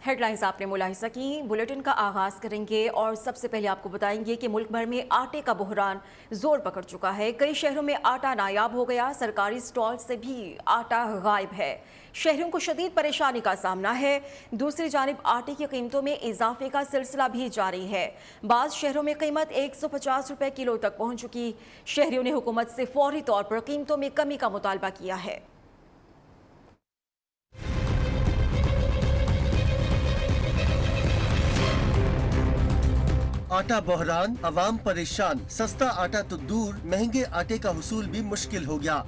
Headlines आपने मुलाहिजा की। Bulletin का आगाज करेंगे और सबसे पहले आपको बताएंगे कि मुल्क भर में आटे का बहरान जोर पकड़ चुका है। कई शहरों में आटा नायाब हो गया, सरकारी स्टॉल से भी आटा गायब है। शहरियों को शदीद परेशानी का सामना है। दूसरी जानिब आटे की कीमतों में इजाफे का सिलसिला भी जारी है। बाज़ शहरों में कीमत 150 रुपए किलो तक पहुंच चुकी। शहरियों ने हुकूमत से फौरी तौर पर कीमतों में कमी का मुतालबा किया है। आटा बहरान, अवाम परेशान। सस्ता आटा तो दूर, महंगे आटे का हुसूल भी मुश्किल हो गया।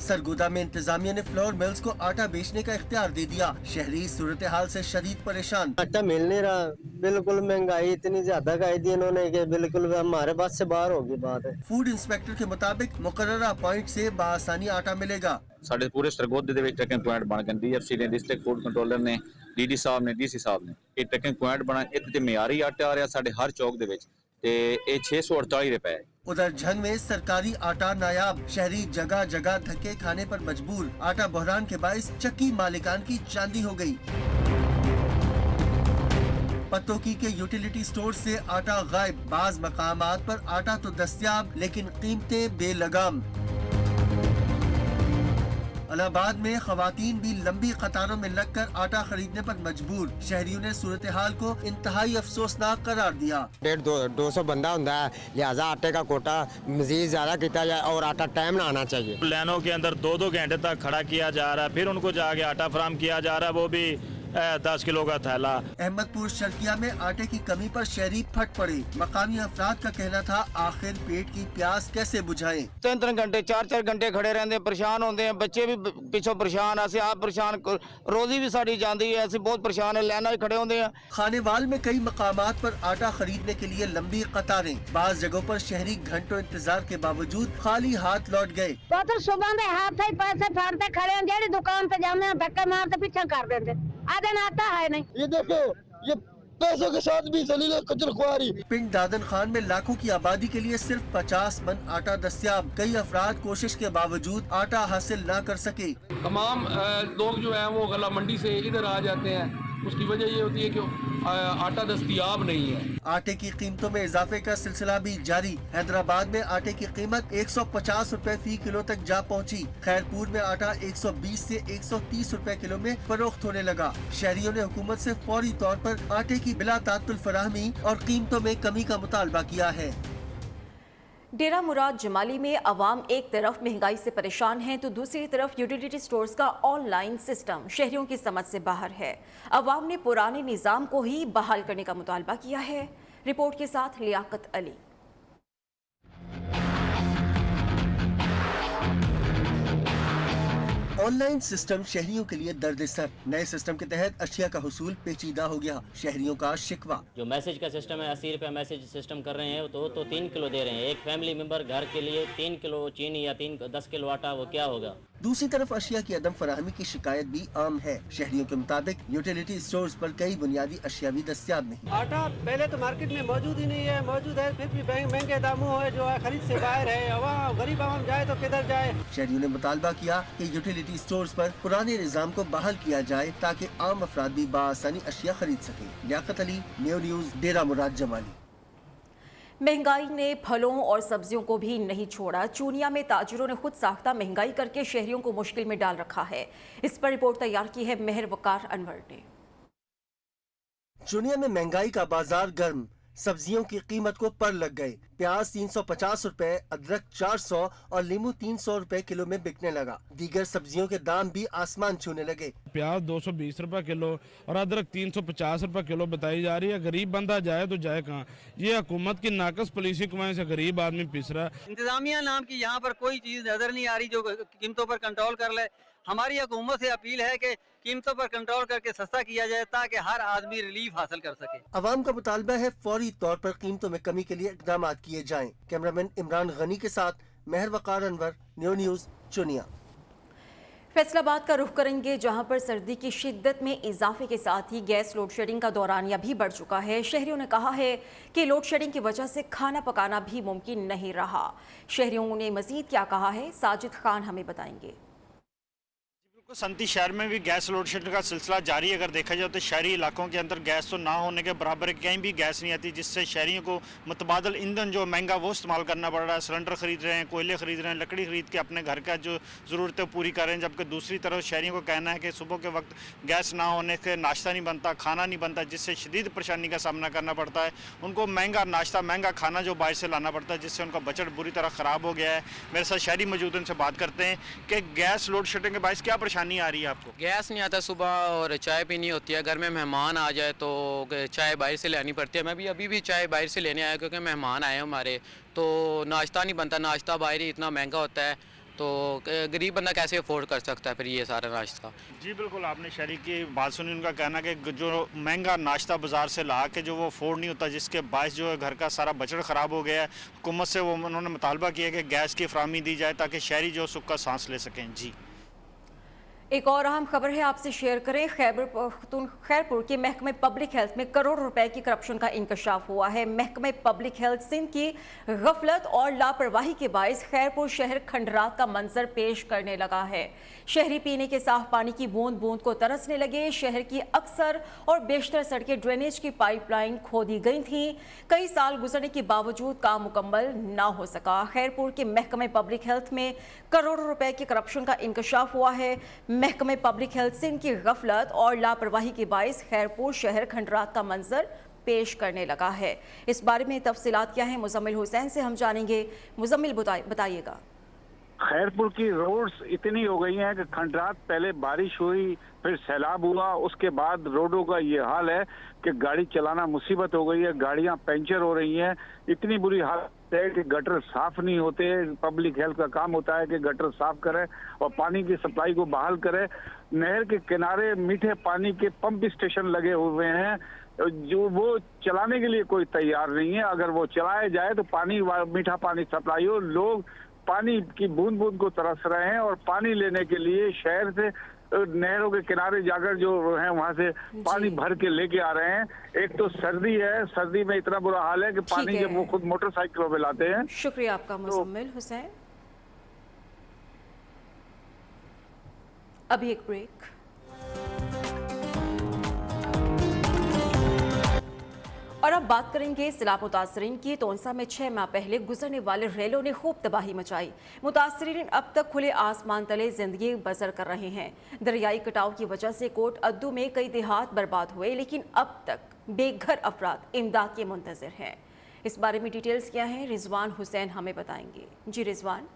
सरगोदा में इंतजामिया ने फ्लोर मिल्स को आटा बेचने का इख्तियार दे दिया। शहरी सूरत हाल से शदीद परेशान। आटा मिल नहीं रहा, बिल्कुल महंगाई इतनी ज्यादा कर दी इन्होंने कि बिल्कुल हमारे पास से बाहर होगी बात है। फूड इंस्पेक्टर के मुताबिक मुकर्ररा पॉइंट से बासानी आटा मिलेगा। ਸਾਡੇ ਪੂਰੇ ਸਰਗੋਦੇ ਦੇ ਵਿੱਚ ਟੈਕਿੰਗ ਪੁਆਇੰਟ ਬਣ ਗਏ। ਡੀਐਫਸੀ ਨੇ, ਡਿਸਟ੍ਰਿਕਟ ਫੂਡ ਕੰਟਰੋਲਰ ਨੇ, ਡੀਡੀ ਸਾਹਿਬ ਨੇ, ਡੀਸੀ ਸਾਹਿਬ ਨੇ ਇਹ ਟੈਕਿੰਗ ਪੁਆਇੰਟ ਬਣਾ। ਇੱਥੇ ਤੇ ਮਿਆਰੀ ਆਟਾ ਆ ਰਿਹਾ ਸਾਡੇ ਹਰ ਚੌਕ ਦੇ ਵਿੱਚ ਤੇ ਇਹ 648 ਰੁਪਏ ਹੈ। उधर झंग में सरकारी आटा नायाब, शहरी जगह जगह धक्के खाने पर मजबूर। आटा बहरान के बाइस चक्की मालिकान की चांदी हो गई। पत्तोकी के यूटिलिटी स्टोर से आटा गायब। बाज मकामात पर आटा तो दस्तयाब लेकिन कीमतें बेलगाम। इलाहाबाद में खवातीन भी लंबी कतारों में लगकर आटा खरीदने पर मजबूर। शहरियों ने सूरत हाल को इंतहाई अफसोसनाक करार दिया। 150-200 बंदा होता है, लिहाजा आटे का कोटा मजीद ज्यादा किया जाए और आटा टाइम ना आना चाहिए। लाइनों के अंदर 2-2 घंटे तक खड़ा किया जा रहा है, फिर उनको जाके आटा फराहम किया जा रहा है, वो भी 10 किलो का थैला। अहमदपुर शर्किया में आटे की कमी पर शहरी फट पड़े। मकामी अफराद का कहना था आखिर पेट की प्यास कैसे बुझाएं। 3-3 घंटे 4-4 घंटे खड़े रहते हैं, परेशान होते हैं, बच्चे भी पिछों परेशान, ऐसे आप परेशान, रोजी भी साड़ी जाती है, ऐसे बहुत परेशान है, लाइन खड़े होते हैं। खानेवाल में कई मकामात पर आटा खरीदने के लिए लंबी कतारें। बाज़ जगहों पर शहरी घंटों इंतजार के बावजूद खाली हाथ लौट गए। सुबह हाथ पैसे फाड़ते खड़े हैं, जेडी दुकान पे जाने धक्का मारते पीछे कर देते, आधे आता है नहीं। ये देखो, ये पैसों के साथ भी जलील कचरख्वारी। पिंड दादन खान में लाखों की आबादी के लिए सिर्फ 50 मन आटा दस्तयाब। कई अफराद कोशिश के बावजूद आटा हासिल न कर सके। तमाम लोग जो है वो गला मंडी से इधर आ जाते हैं, उसकी वजह ये होती है कि आटा दस्तयाब नहीं है। आटे की कीमतों में इजाफे का सिलसिला भी जारी। हैदराबाद में आटे की कीमत 150 रुपए फी किलो तक जा पहुंची। खैरपुर में आटा 120 से 130 रुपए किलो में फरोख्त होने लगा। शहरियों ने हुकूमत से फौरी तौर पर आटे की बिला तात्तुल फराहमी और कीमतों में कमी का मुतालबा किया है। डेरा मुराद जमाली में अवाम एक तरफ महंगाई से परेशान हैं तो दूसरी तरफ यूटिलिटी स्टोर्स का ऑनलाइन सिस्टम शहरियों की समझ से बाहर है। अवाम ने पुराने निज़ाम को ही बहाल करने का मुतालबा किया है। रिपोर्ट के साथ लियाकत अली। ऑनलाइन सिस्टम शहरियों के लिए दर्द सर। नए सिस्टम के तहत अशिया का हुसूल पेचीदा हो गया। शहरियों का शिकवा। जो मैसेज का सिस्टम है, 80 रुपये मैसेज सिस्टम कर रहे हैं तो 3 किलो दे रहे हैं। एक फैमिली मेंबर घर के लिए 3 किलो चीनी या 10 किलो आटा, वो क्या होगा। दूसरी तरफ अशिया की अदम फराहमी की शिकायत भी आम है। शहरियों के मुताबिक यूटिलिटी स्टोर्स पर कई बुनियादी अशिया भी दस्तयाब नहीं। आटा पहले तो मार्केट में मौजूद ही नहीं है, मौजूद है फिर भी महंगे दामों है, जो है खरीद से बाहर है। आवाम गरीब आवाम जाए तो किधर जाए। शहरियों ने मुतालबा किया कि यूटिलिटी स्टोर्स पर पुराने निज़ाम को बहाल किया जाए ताकि आम अफराद भी बाआसानी अशिया खरीद सके। लियाकत अली, न्यू न्यूज़, डेरा मुराद जमाली। महंगाई ने फलों और सब्जियों को भी नहीं छोड़ा। चूनिया में ताजिरों ने खुद साख्ता महंगाई करके शहरियों को मुश्किल में डाल रखा है। इस पर रिपोर्ट तैयार की है मेहर वकार अनवर ने। चूनिया में महंगाई का बाजार गर्म। सब्जियों की कीमत को पर लग गए। प्याज 350 रुपए, अदरक 400 और लीमू 300 रुपए किलो में बिकने लगा। दीगर सब्जियों के दाम भी आसमान छूने लगे। प्याज 220 रुपए किलो और अदरक 350 रुपए किलो बताई जा रही है। गरीब बंदा जाए तो जाए कहाँ। ये हुकूमत की नाकस पॉलिसी की वजह से गरीब आदमी पिस रहा है। इंतजामिया नाम की यहाँ पर कोई चीज नजर नहीं आ रही जो कीमतों पर कंट्रोल कर ले। हमारी हुकूमत से अपील है कि कीमतों पर कंट्रोल करके सस्ता किया जाए ताकि हर आदमी रिलीफ हासिल कर सके। अवाम का मुतालबा है फौरी तौर पर कीमतों में कमी के लिए इकदाम किए जाएं। कैमरामैन इमरान गनी के साथ मेहर वकार अनवर, न्यू न्यूज़, चुनिया। फैसलाबाद का रुख करेंगे, जहां पर सर्दी की शिद्दत में इजाफे के साथ ही गैस लोड शेडिंग का दौरानिया भी बढ़ चुका है। शहरियों ने कहा है कि लोड शेडिंग की वजह से खाना पकाना भी मुमकिन नहीं रहा। शहरियों ने मजीद क्या कहा है, साजिद खान हमें बताएंगे। संती शहर में भी गैस लोड शेडिंग का सिलसिला जारी है। अगर देखा जाए तो शहरी इलाकों के अंदर गैस तो ना होने के बराबर कहीं भी गैस नहीं आती, जिससे शहरियों को मुतबादल ईंधन जो महंगा वो इस्तेमाल करना पड़ रहा है। सिलेंडर खरीद रहे हैं, कोयले खरीद रहे हैं, लकड़ी खरीद के अपने घर का जो ज़रूरतें पूरी कर रहे हैं। जबकि दूसरी तरफ शहरियों को कहना है कि सुबह के वक्त गैस ना होने से नाश्ता नहीं बनता, खाना नहीं बनता, जिससे शदीद परेशानी का सामना करना पड़ता है। उनको महंगा नाश्ता, महंगा खाना जो बाहर से लाना पड़ता है, जिससे उनका बजट बुरी तरह ख़राब हो गया है। मेरे साथ शहरी मौजूद, उनसे बात करते हैं कि गैस लोड शेडिंग के बायस क्या परेशानी आ रही है आपको? गैस नहीं आता सुबह, और चाय पीनी होती है। घर में मेहमान आ जाए तो चाय बाहर से लेनी पड़ती है। मैं भी अभी भी चाय बाहर से लेने आया क्योंकि मेहमान आए हमारे, तो नाश्ता नहीं बनता, नाश्ता बाहर ही इतना महंगा होता है, तो गरीब बंदा कैसे अफोर्ड कर सकता है फिर ये सारा नाश्ता। जी बिल्कुल, आपने शहरी की बात सुनी। उनका कहना कि जो महंगा नाश्ता बाज़ार से ला के जो वो अफोर्ड नहीं होता, जिसके बायस जो है घर का सारा बजट ख़राब हो गया है। हुकूमत से वो उन्होंने मुतालबा किया कि गैस की फराहमी दी जाए ताकि शहरी जो सुख का सांस ले सकें। जी, एक और अहम खबर है आपसे शेयर करें। खैरपुर के महकमे पब्लिक हेल्थ में करोड़ों रुपए की करप्शन का इंकशाफ हुआ है। महकमे पब्लिक हेल्थ सिंध की गफलत और लापरवाही के बायस खैरपुर शहर खंडरात का मंजर पेश करने लगा है। शहरी पीने के साफ पानी की बूंद बूंद को तरसने लगे। शहर की अक्सर और बेशतर सड़कें ड्रेनेज की पाइपलाइन खोदी गई थी। कई साल गुजरने के बावजूद काम मुकम्मल ना हो सका। खैरपुर के महकमे पब्लिक हेल्थ में करोड़ों रुपए के करप्शन का इंकशाफ हुआ है। महकमे पब्लिक हेल्थ सिंध की गफलत और लापरवाही के बायस खैरपुर शहर खंडरात का मंजर पेश करने लगा है। इस बारे में तफसीलात क्या है, मुजम्मिल हुसैन से हम जानेंगे। मुजम्मिल बताइएगा। खैरपुर की रोड्स इतनी हो गई हैं कि खंडरात पहले बारिश हुई, फिर सैलाब हुआ, उसके बाद रोडों का ये हाल है कि गाड़ी चलाना मुसीबत हो गई है। गाड़ियां पंचर हो रही हैं, इतनी बुरी हालत है कि गटर साफ नहीं होते। पब्लिक हेल्थ का काम होता है कि गटर साफ करे और पानी की सप्लाई को बहाल करे। नहर के किनारे मीठे पानी के पंप स्टेशन लगे हुए हैं जो वो चलाने के लिए कोई तैयार नहीं है। अगर वो चलाए जाए तो पानी, मीठा पानी सप्लाई हो। लोग पानी की बूंद बूंद को तरस रहे हैं और पानी लेने के लिए शहर से नहरों के किनारे जाकर जो है वहां से पानी भर के लेके आ रहे हैं। एक तो सर्दी है, सर्दी में इतना बुरा हाल है कि पानी जब वो खुद मोटरसाइकिलों पे लाते हैं। शुक्रिया आपका मुजम्मिल हुसैन। अभी एक ब्रेक। और अब बात करेंगे सैलाब मुतासरीन की। तोनसा में 6 माह पहले गुजरने वाले रेलों ने खूब तबाही मचाई। मुतासरीन अब तक खुले आसमान तले जिंदगी बसर कर रहे हैं। दरियाई कटाव की वजह से कोट अद्दू में कई देहात बर्बाद हुए, लेकिन अब तक बेघर अफराद इमदाद के मुंतजर हैं। इस बारे में डिटेल्स क्या हैं, रिजवान हुसैन हमें बताएंगे। जी रिजवान।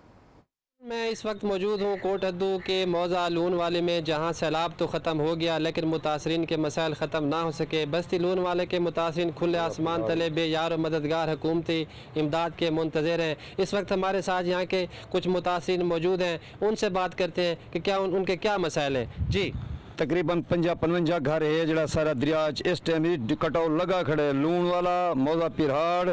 मैं इस वक्त मौजूद हूँ कोट अद्दू के मौज़ा लून वाले में, जहाँ सैलाब तो ख़त्म हो गया लेकिन मुतासरीन के मसाइल ख़त्म ना हो सके। बस्ती लून वाले के मुतासरीन खुले आसमान तले बेयार और मददगार हुकूमती इमदाद के मुंतज़र हैं। इस वक्त हमारे साथ यहाँ के कुछ मुतासरीन मौजूद हैं, उनसे बात करते हैं कि क्या उनके क्या मसाइल हैं। जी, तकरीबन 50-55 घर है जड़ा सारा दरिया इस टाइम कटाव लगा खड़े। लून वाला, मौजा पिरहाड़,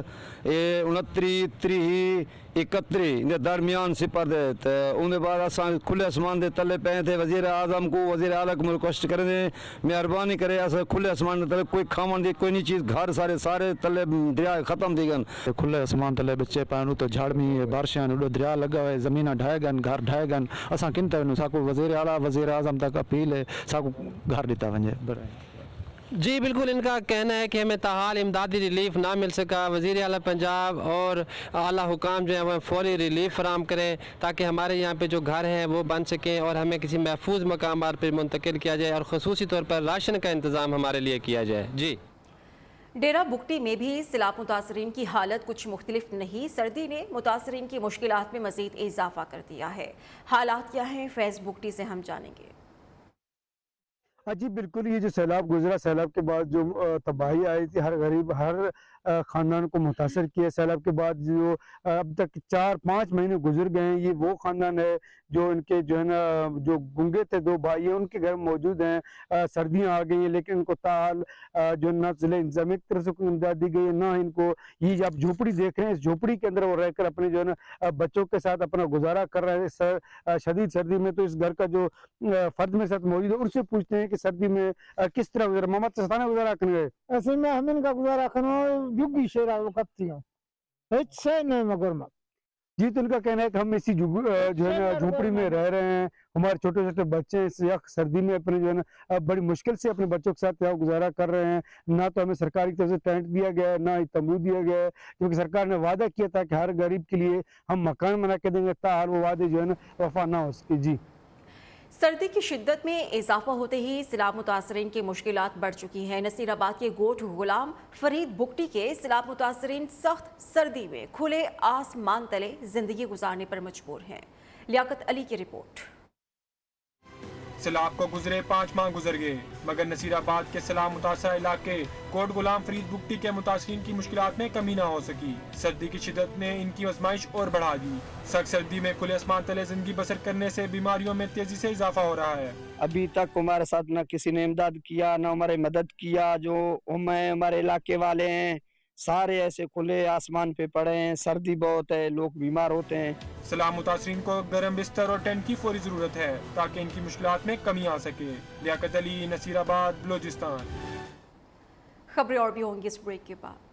ये 29, 30, 31 इनके दरमियान सिपर दे। तो उनके बाद असा खुले आसमान दे तले पे थे। वजीर आजम को, वजीर आला को रिक्वेस्ट करें मेहरबानी करे अस खुले आसमान तले कोई खावन दी कोई नहीं चीज़, घर सारे तले दरिया खत्म थी गन। खुले आसमान तले बच्चे पानू तो झाड़ में बारिशां उड़ो दरिया लगा हुआ है, ज़मीन ढाए गन, घर ढाए गन। असा किन तक साको वजीर आला, वजीर आजम तक अपील है साको घर दिता वजे। जी बिल्कुल, इनका कहना है कि हमें ताहाल इमदादी रिलीफ ना मिल सका। वज़ीर आला पंजाब और आला हुकाम जो है वह फौरी रिलीफ फराम करें ताकि हमारे यहाँ पे जो घर हैं वो बन सकें और हमें किसी महफूज मकामात पर मुंतकिल किया जाए और ख़ुसूसी तौर पर राशन का इंतज़ाम हमारे लिए किया जाए। जी, डेरा बुगटी में भी सैलाब मुतासरीन की हालत कुछ मुख्तलिफ नहीं। सर्दी ने मुतासरीन की मुश्किलात में मज़ीद इजाफा कर दिया है। हालात क्या हैं, फैज़ बुगटी से हम जानेंगे। जी बिल्कुल, ये जो सैलाब गुजरा, सैलाब के बाद जो तबाही आई थी, हर गरीब, हर ख़ानदान को मुतासर किया। सैलाब के बाद जो अब तक 4-5 महीने गुजर गए हैं, ये वो ख़ानदान है जो इनके जो है ना जो गुंगे थे 2 भाई हैं, उनके घर मौजूद हैं। सर्दियाँ आ गई हैं लेकिन इनको ताल जो ना ज़िले इंतज़ामिया की तरफ से कोई इमदाद दी गई है, ना इनको ये जो आप झोपड़ी देख रहे हैं, इस झोपड़ी के अंदर वो रहकर अपने जो है ना बच्चों के साथ अपना गुजारा कर रहे हैं। शदीद सर्दी में तो इस घर का जो फर्द मेरे साथ मौजूद है उनसे पूछते हैं कि सर्दी में किस तरह गुजरा। मोहम्मद सस्ताना गुजारा करने गए ऐसे में हम इनका गुजारा करना जुगी शेरा वक्त थी। अच्छा नहीं मगर जी, तो उनका कहना है कि हम इसी जो है ना झोपड़ी में रह रहे हैं, हमारे छोटे छोटे बच्चे हैं, इस यख सर्दी में अपने जो है ना बड़ी मुश्किल से अपने बच्चों के साथ यहाँ गुजारा कर रहे हैं। ना तो हमें सरकार की तरफ से टेंट दिया गया है, ना ही तंबू दिया गया है, क्योंकि सरकार ने वादा किया था कि हर गरीब के लिए हम मकान बना के देंगे, ताहल वो वादे जो है ना वफा ना हो सके। जी, सर्दी की शिद्दत में इजाफा होते ही सैलाब मुतासरीन की मुश्किलात बढ़ चुकी हैं। नसीराबाद के गोठ गुलाम फरीद बुगटी के सैलाब मुतासरीन सख्त सर्दी में खुले आसमान तले जिंदगी गुजारने पर मजबूर हैं। लियाकत अली की रिपोर्ट। सैलाब को गुजरे 5 माह गुजर गए, मगर नसीराबाद के सैलाब मुतासर इलाके कोट गुलाम फरीद बुगटी के मुतासरीन की मुश्किलात में कमी ना हो सकी। सर्दी की शिद्दत ने इनकी आजमाइश और बढ़ा दी। सख्त सर्दी में खुले आसमान तले जिंदगी बसर करने से बीमारियों में तेजी से इजाफा हो रहा है। अभी तक हमारे साथ न किसी ने इमदाद किया, न हमारी मदद किया। जो हमारे इलाके वाले हैं सारे ऐसे खुले आसमान पे पड़े हैं, सर्दी बहुत है, लोग बीमार होते हैं। सैलाब मुतासरीन को गर्म बिस्तर और टेंट की फौरी जरूरत है ताकि इनकी मुश्किलात में कमी आ सके। लियाकत अली, नसीराबाद, बलोचिस्तान। खबरें और भी होंगी इस ब्रेक के बाद।